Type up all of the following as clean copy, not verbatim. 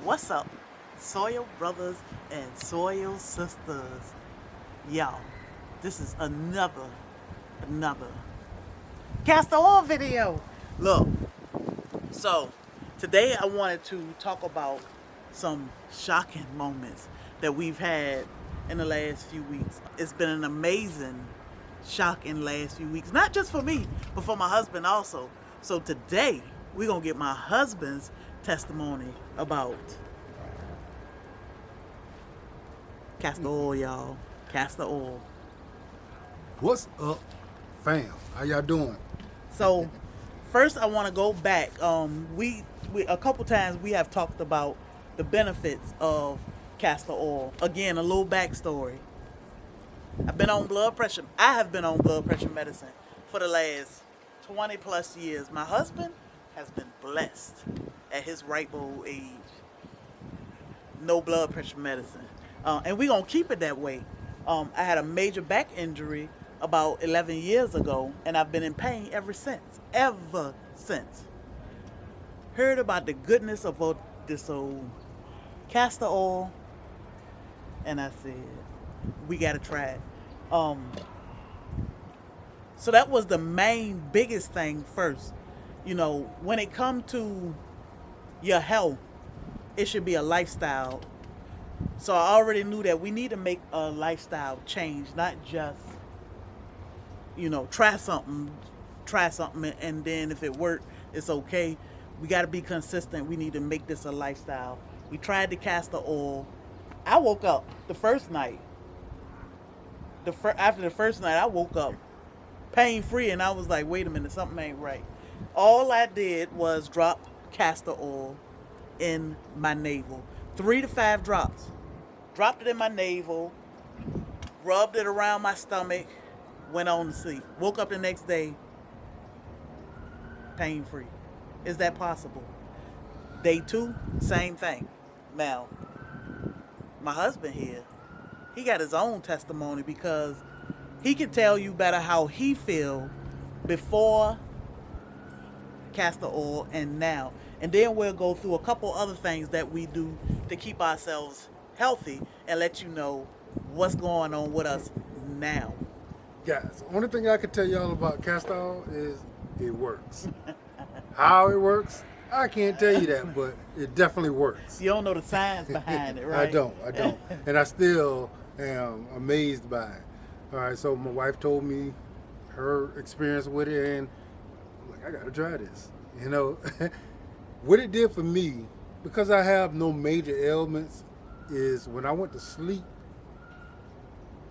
What's up, soil brothers and soil sisters? Y'all, this is another Castor Oil video. Look, so today I wanted to talk about some shocking moments that we've had in the last few weeks. It's been an amazing shock in the last few weeks, not just for me, but for my husband also. So today we're gonna get my husband's testimony about castor oil, y'all. Castor oil. What's up, fam? How y'all doing? So first I want to go back. We a couple times we have talked about the benefits of castor oil. Again, a little backstory. I have been on blood pressure medicine for the last 20 plus years. My husband has been blessed at his ripe old age. No blood pressure medicine. And we're going to keep it that way. I had a major back injury about 11 years ago, and I've been in pain ever since. Ever since. Heard about the goodness of this old castor oil, and I said, we got to try it. So that was the main, biggest thing first. You know, when it comes to your health, it should be a lifestyle. So I already knew that we need to make a lifestyle change, not just, try something, and then if it works, it's okay. We got to be consistent. We need to make this a lifestyle. We tried the castor oil. I woke up the first night. After the first night, I woke up pain-free, and I was like, wait a minute, something ain't right. All I did was drop castor oil in my navel. 3 to 5 drops. Dropped it in my navel, rubbed it around my stomach, went on to sleep. Woke up the next day, pain-free. Is that possible? Day 2, same thing. Now, my husband here, he got his own testimony because he can tell you better how he feel before castor oil and now. And then we'll go through a couple other things that we do to keep ourselves healthy and let you know what's going on with us now. Guys, the only thing I can tell y'all about castor oil is it works. How it works, I can't tell you that, but it definitely works. You don't know the science behind it, right? I don't. And I still am amazed by it. All right, so my wife told me her experience with it, and I'm like, I gotta try this. What it did for me, because I have no major ailments, is when I went to sleep,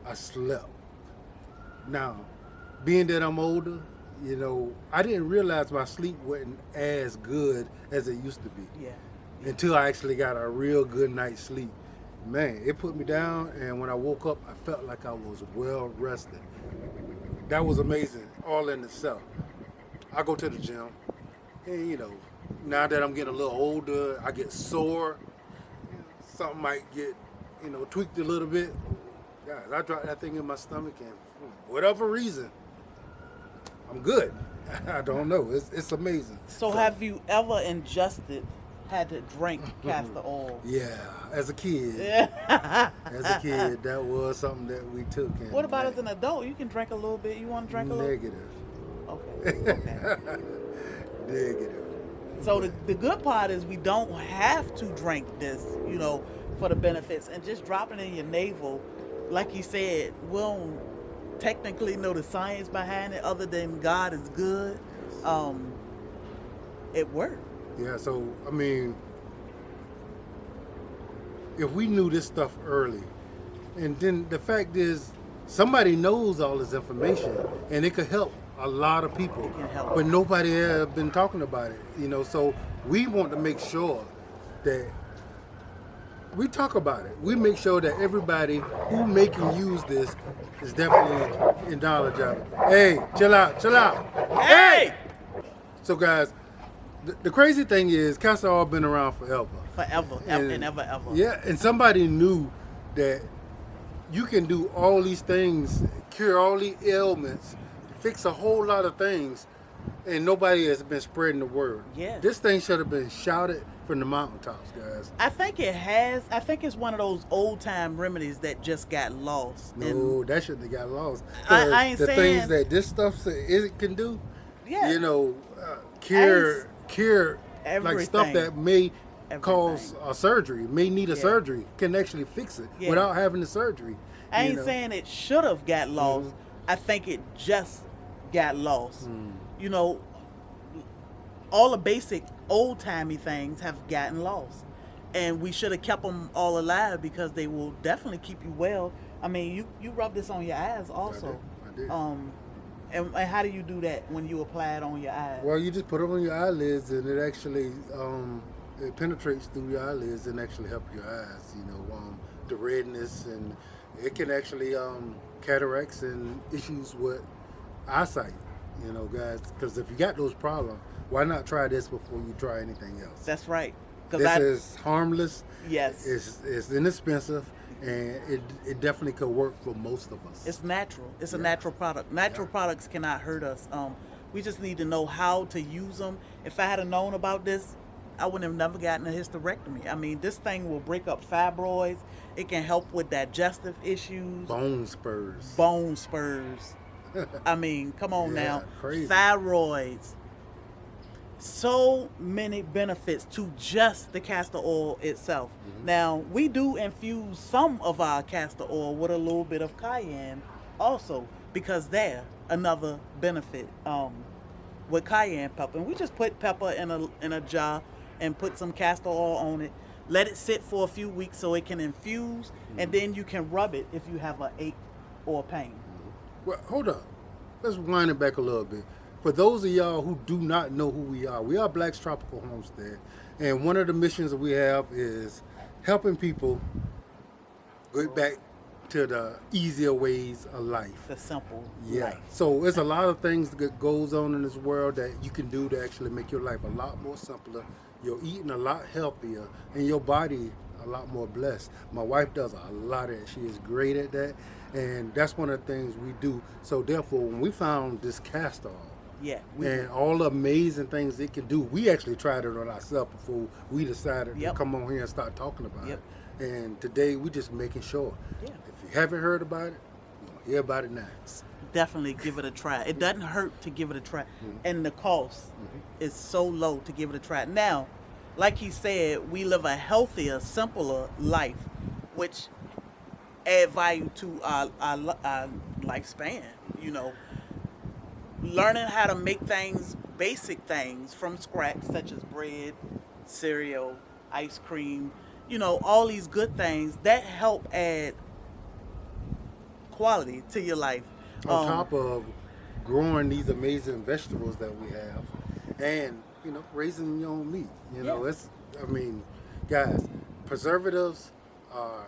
I slept. Now, being that I'm older, I didn't realize my sleep wasn't as good as it used to be. Yeah. Until I actually got a real good night's sleep. Man, it put me down, and when I woke up, I felt like I was well rested. That was amazing, all in itself. I go to the gym, and now that I'm getting a little older, I get sore. Something might get, tweaked a little bit. Guys, I dropped that thing in my stomach, and for whatever reason, I'm good. I don't know. It's amazing. So have you ever had to drink castor oil? Yeah, as a kid. As a kid, that was something that we took. And what about as an adult? You can drink a little bit. You want to drink a little? Negative. Okay. Negative. So the good part is we don't have to drink this, for the benefits. And just dropping it in your navel, like you said, we don't technically know the science behind it other than God is good. It worked. Yeah, so, if we knew this stuff early, and then the fact is, somebody knows all this information, and it could help a lot of people, It can help. but nobody has been talking about it, so we want to make sure that we talk about it. We make sure that everybody who make and use this is definitely in knowledge of it. Hey, chill out. Hey! So guys, the crazy thing is castor oil been around forever. Forever, and ever. Yeah, and somebody knew that you can do all these things, cure all these ailments, fix a whole lot of things and nobody has been spreading the word. Yeah. This thing should have been shouted from the mountaintops, guys. I think it has. I think it's one of those old time remedies that just got lost. No, that shouldn't have got lost. I ain't The things saying. that this stuff it can do, Yeah. you know, I ain't cure like stuff everything. that may cause Everything. a surgery, may need a Yeah. surgery, can actually fix it Yeah. without having the surgery. I you ain't know. saying it should have got lost. Mhm. I think it just got lost. Mm. You know, all the basic old timey things have gotten lost, and we should have kept them all alive because they will definitely keep you well. I mean, you rub this on your eyes also. I did. And how do you do that when you apply it on your eyes? Well, you just put it on your eyelids, and it actually it penetrates through your eyelids and actually help your eyes. You know, the redness, and it can actually cataracts and issues with eyesight. You know, guys, because if you got those problems, why not try this before you try anything else? That's right. This is harmless. Yes. It's inexpensive, and it definitely could work for most of us. It's natural. It's a Yeah. natural product. Natural Yeah. products cannot hurt us. We just need to know how to use them. If I had known about this, I wouldn't have never gotten a hysterectomy. I mean, this thing will break up fibroids. It can help with digestive issues, Bone spurs. bone spurs. I mean, come on Yeah, now. crazy. Thyroids. So many benefits to just the castor oil itself. Mhm. Now, we do infuse some of our castor oil with a little bit of cayenne also, because they're another benefit with cayenne pepper. And we just put pepper in a jar and put some castor oil on it. Let it sit for a few weeks so it can infuse, and then you can rub it if you have a ache or pain. Well, hold up. Let's wind it back a little bit. For those of y'all who do not know who we are Black's Tropical Homestead, and one of the missions that we have is helping people get back to the easier ways of life. The simple Yeah. life. So there's a lot of things that goes on in this world that you can do to actually make your life a lot more simpler. You're eating a lot healthier, and your body a lot more blessed. My wife does a lot of it. She is great at that, and that's one of the things we do. So therefore, when we found this castor oil, Yeah. and all the amazing things it can do, we actually tried it on ourselves before we decided Yep. to come on here and start talking about Yep. it. And today we just making sure. Yeah. If you haven't heard about it, you're gonna hear about it now. Definitely give it a try. It doesn't hurt to give it a try. And the cost is so low to give it a try. Now, like he said, we live a healthier, simpler life, which add value to our lifespan. You know, learning how to make things, basic things from scratch, such as bread, cereal, ice cream, you know, all these good things that help add quality to your life. On top of growing these amazing vegetables that we have, and you know, raising your own meat. You know, Yeah. I mean, guys, preservatives are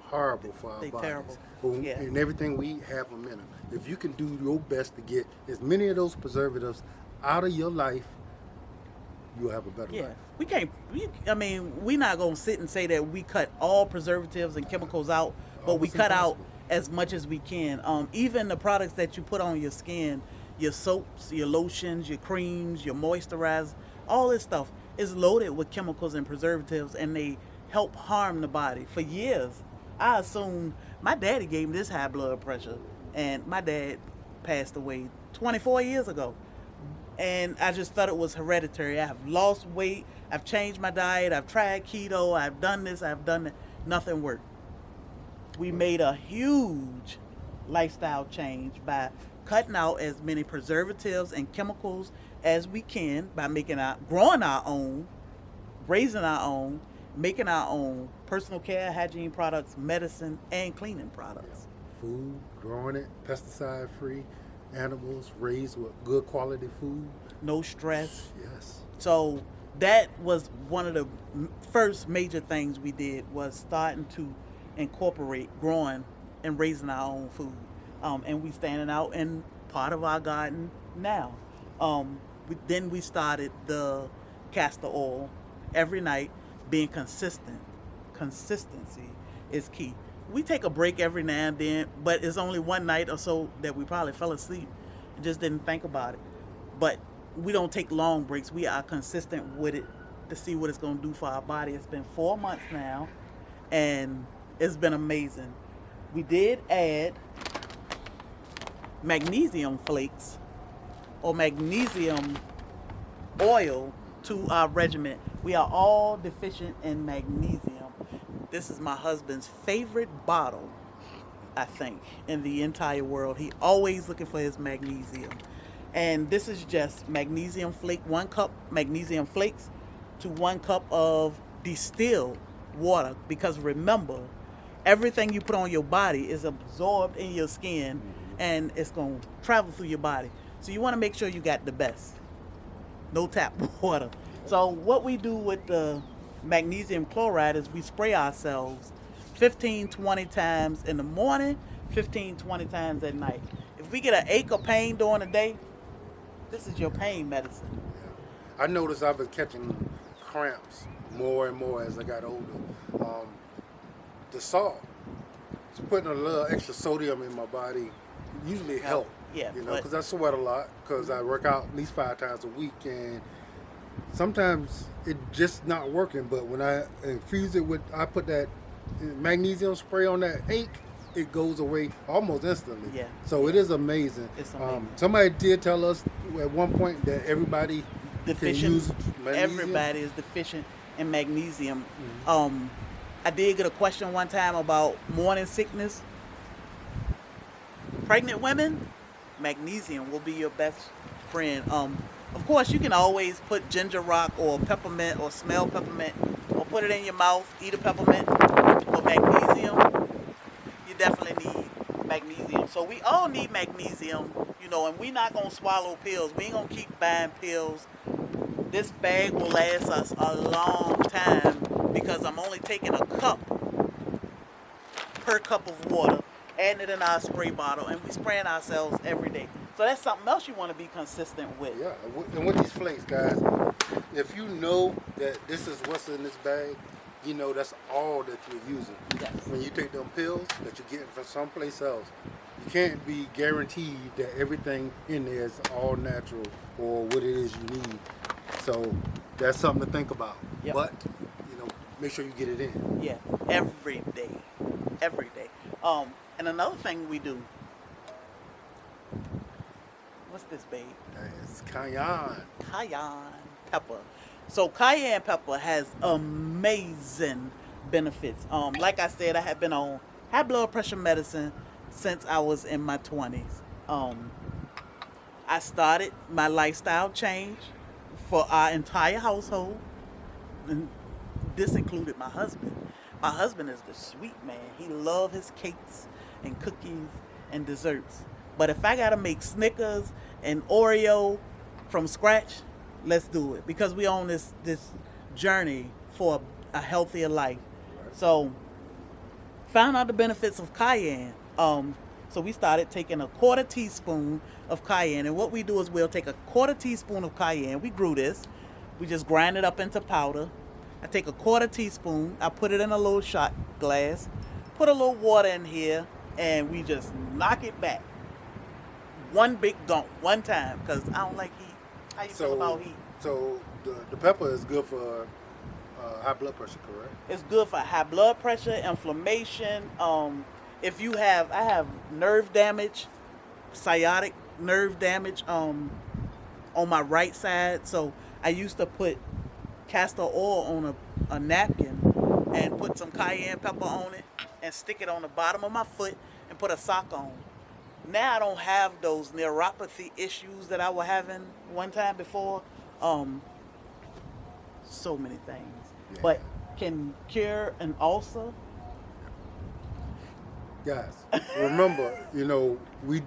horrible for our They bodies. terrible. But Yeah. and everything we eat have them in them. If you can do your best to get as many of those preservatives out of your life, you'll have a better Yeah, life. we can't. I mean, we're not gonna sit and say that we cut all preservatives and chemicals out, but we Almost cut out impossible. as much as we can. Even the products that you put on your skin, your soaps, your lotions, your creams, your moisturizers, all this stuff is loaded with chemicals and preservatives, and they help harm the body. For years, I assumed my daddy gave me this high blood pressure, and my dad passed away 24 years ago. And I just thought it was hereditary. I have lost weight. I've changed my diet. I've tried keto. I've done this. I've done that. Nothing worked. We made a huge lifestyle change by cutting out as many preservatives and chemicals as we can by growing our own, raising our own, making our own personal care, hygiene products, medicine, and cleaning products. Food, growing it, pesticide free, animals raised with good quality food. No stress. Yes. So that was one of the first major things we did, was starting to incorporate growing and raising our own food. And we standing out in part of our garden now. Then we started the castor oil every night, being consistent. Consistency is key. We take a break every now and then, but it's only one night or so that we probably fell asleep and just didn't think about it. but we don't take long breaks. We are consistent with it to see what it's going to do for our body. It's been 4 months now, and it's been amazing. We did add magnesium flakes or magnesium oil to our regimen. We are all deficient in magnesium. This is my husband's favorite bottle, I think, in the entire world. He always looking for his magnesium. And this is just magnesium flake, 1 cup magnesium flakes to 1 cup of distilled water. Because remember, everything you put on your body is absorbed in your skin and it's going to travel through your body. So you want to make sure you got the best. No tap water. So what we do with the magnesium chloride is we spray ourselves 15-20 times in the morning, 15-20 times at night. If we get an ache or pain during the day, this is your pain medicine. I noticed I've been catching cramps more and more as I got older. The salt, it's putting a little extra sodium in my body, usually help. Yeah, you know, because I sweat a lot, because I work out at least 5 times a week, and sometimes it just not working. But when I infuse it with, I put that magnesium spray on that ache, it goes away almost instantly. Yeah. So it is amazing. It's amazing. Somebody did tell us at one point that everybody Deficient. can use magnesium. Everybody is deficient in magnesium. I did get a question one time about morning sickness. Pregnant women, magnesium will be your best friend. Of course, you can always put ginger rock or peppermint or smell peppermint or put it in your mouth, eat a peppermint. But magnesium, you definitely need magnesium. So we all need magnesium, you know, and we're not going to swallow pills. We ain't going to keep buying pills. This bag will last us a long time because I'm only taking a cup per cup of water, adding it in our spray bottle, and we spraying ourselves every day. So that's something else you want to be consistent with. Yeah, and with these flakes, guys, if you know that this is what's in this bag, you know that's all that you're using. Yes. When you take them pills that you're getting from someplace else, you can't be guaranteed that everything in there is all natural or what it is you need. So that's something to think about. Yep. But, you know, make sure you get it in. Yeah, every day. Every day. And another thing we do, what's this, babe? It's Cayenne. Cayenne pepper. So cayenne pepper has amazing benefits. Like I said, I have been on high blood pressure medicine since I was in my 20s. I started my lifestyle change for our entire household, and this included my husband. My husband is the sweet man. He loves his cakes and cookies and desserts. But if I gotta make Snickers and Oreo from scratch, let's do it, because we on this journey for a healthier life. So found out the benefits of cayenne. So we started taking a 1/4 teaspoon of cayenne, and what we do is we'll take a 1/4 teaspoon of cayenne. We grew this. We just grind it up into powder. I take a 1/4 teaspoon. I put it in a little shot glass. Put a little water in here, and we just knock it back. One big gulp, one time, because I don't like heat. How you feel about heat? So the pepper is good for high blood pressure, correct? It's good for high blood pressure, inflammation. If you have, I have nerve damage, sciatic nerve damage on my right side. So I used to put castor oil on a napkin and put some cayenne pepper on it and stick it on the bottom of my foot and put a sock on. Now I don't have those neuropathy issues that I was having one time before. So many things. Yeah. But can cure an ulcer. Guys, remember, you know, we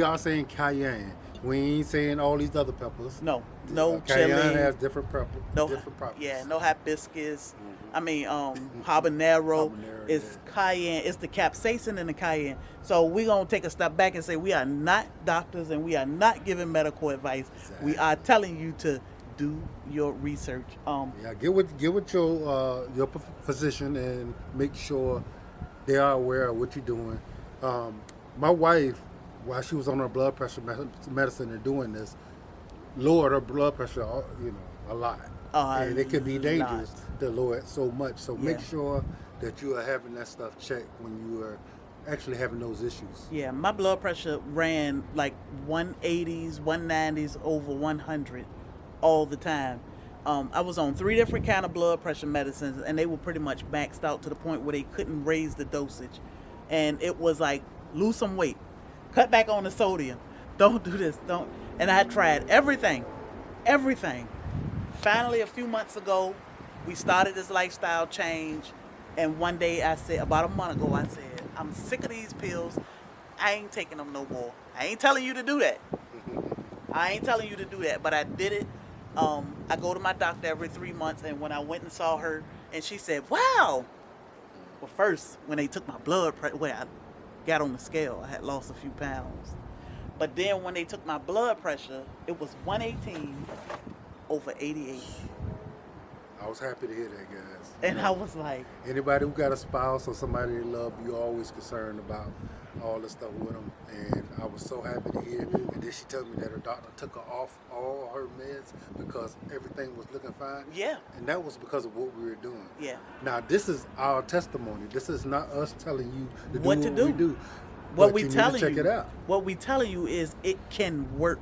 are saying cayenne. We ain't saying all these other peppers. No Cayenne chili. has different No, different properties. yeah, no hibiscus. I mean, habanero is yeah. cayenne. It's the capsaicin in the cayenne. So we're going to take a step back and say we are not doctors and we are not giving medical advice. Exactly. We are telling you to do your research. Yeah, get with your physician and make sure they are aware of what you're doing. My wife, while she was on her blood pressure medicine and doing this, lower the blood pressure, a lot. A And it could be dangerous lot. to lower it so much. So make Yeah. sure that you are having that stuff checked when you are actually having those issues. Yeah, my blood pressure ran like 180s, 190s, over 100 all the time. I was on 3 different kind of blood pressure medicines, and they were pretty much maxed out to the point where they couldn't raise the dosage. And it was like, lose some weight, cut back on the sodium, don't do this, don't. And I tried everything. Finally, a few months ago, we started this lifestyle change. And one day I said, about a month ago, I said, I'm sick of these pills. I ain't taking them no more. I ain't telling you to do that. But I did it. I go to my doctor every 3 months, and when I went and saw her, and she said, wow. Well, first, when they took my blood pressure, I got on the scale, I had lost a few pounds. But then when they took my blood pressure, it was 118 over 88. I was happy to hear that, guys. And I was like, Anybody who got a spouse or somebody they love, you're always concerned about all the stuff with them. And I was so happy to hear. And then she told me that her doctor took her off all her meds because everything was looking fine. yeah, And that was because of what we were doing. yeah. Now, this is our testimony. This is not us telling you to do What what to do. we do. What But we you need to telling check you, it out. what we telling you is it can work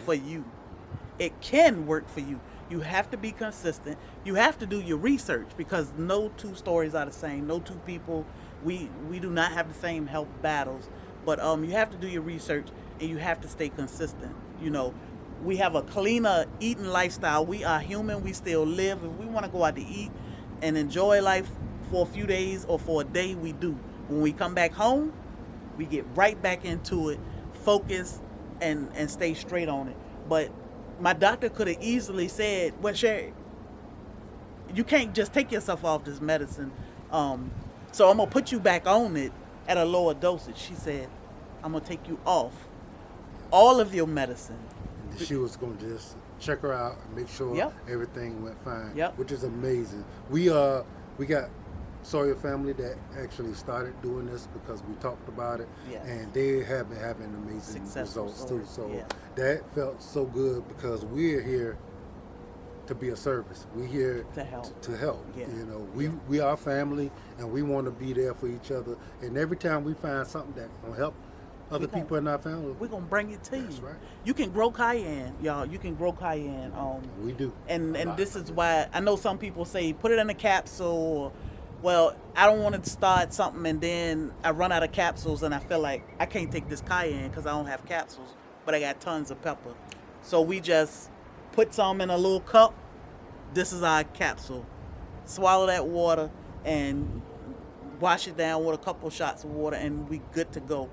for you. It can work for you. You have to be consistent. You have to do your research, because no 2 stories are the same. No 2 people. We do not have the same health battles. But you have to do your research, and you have to stay consistent. We have a cleaner eating lifestyle. We are human. We still live. If we want to go out to eat and enjoy life for a few days or for a day, we do. When we come back home, we get right back into it, focus, and stay straight on it. But my doctor could have easily said, well, Sherry, you can't just take yourself off this medicine. So I'm going to put you back on it at a lower dosage. She said, I'm going to take you off all of your medicine. And she was going to just check her out and make sure Yep. everything went fine, Yep. which is amazing. We got SoilFamily that actually started doing this because we talked about it, Yes. and they have been having amazing Successful results too. stories, So yeah. that felt so good because we're here to be a service. We're here To help. To help. Yeah. We are family, and we want to be there for each other. And every time we find something that will help other gon- people in our family, We're going to bring it to That's you. right. You can grow cayenne, y'all. You can grow cayenne. we do. And A lot. this is why I know some people say put it in a capsule. Or, well, I don't want to start something and then I run out of capsules and I feel like I can't take this cayenne because I don't have capsules, but I got tons of pepper. So we just put some in a little cup. This is our capsule. Swallow that water and wash it down with a couple shots of water, and we good to go.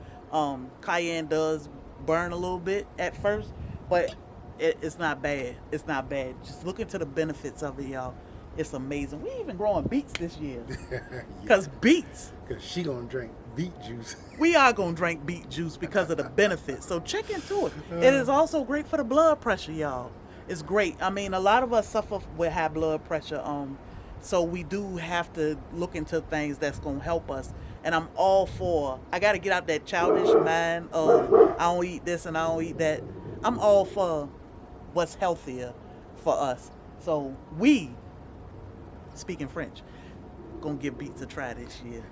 Cayenne does burn a little bit at first, but it's not bad. It's not bad. Just look into the benefits of it, y'all. It's amazing. We even growing beets this year. Because beets, Because she gonna drink beet juice. we are going to drink beet juice because of the benefits. So check into it. It is also great for the blood pressure, y'all. It's great. I mean, a lot of us suffer with high blood pressure. So we do have to look into things that's going to help us. And I'm all for, I got to get out that childish mind of I don't eat this and I don't eat that. I'm all for what's healthier for us. So we, speaking French, gonna give beets a try this year.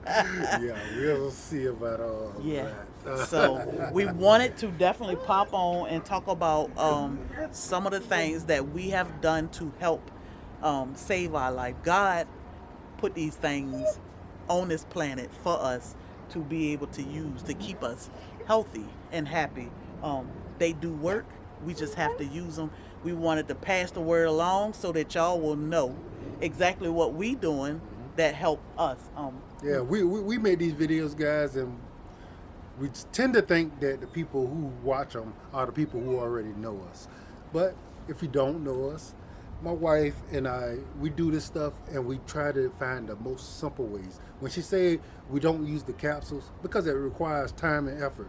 Yeah, we'll see about all Yeah. that. So we wanted to definitely pop on and talk about some of the things that we have done to help save our life. God put these things on this planet for us to be able to use to keep us healthy and happy. They do work. We just have to use them. We wanted to pass the word along so that y'all will know exactly what we doing that help us. Yeah, we made these videos, guys, and we tend to think that the people who watch them are the people who already know us. But if you don't know us, my wife and I, we do this stuff and we try to find the most simple ways. When she say we don't use the capsules, because it requires time and effort,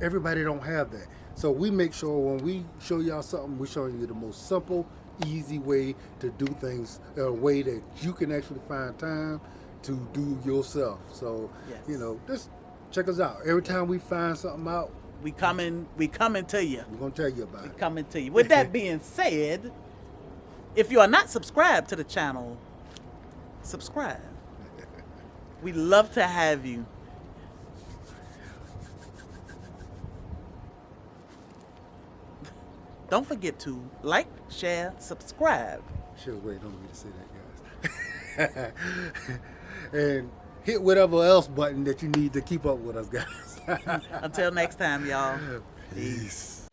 everybody don't have that. So we make sure when we show y'all something, we're showing you the most simple, easy way to do things, a way that you can actually find time to do yourself. So, Yes. just check us out. Every time we find something out, We coming to you. We're gonna tell you about it. Coming to you. With that being said, if you are not subscribed to the channel, subscribe. We love to have you. Don't forget to like, share, subscribe. She was waiting on me to say that, guys. And hit whatever else button that you need to keep up with us, guys. Until next time, y'all. Peace.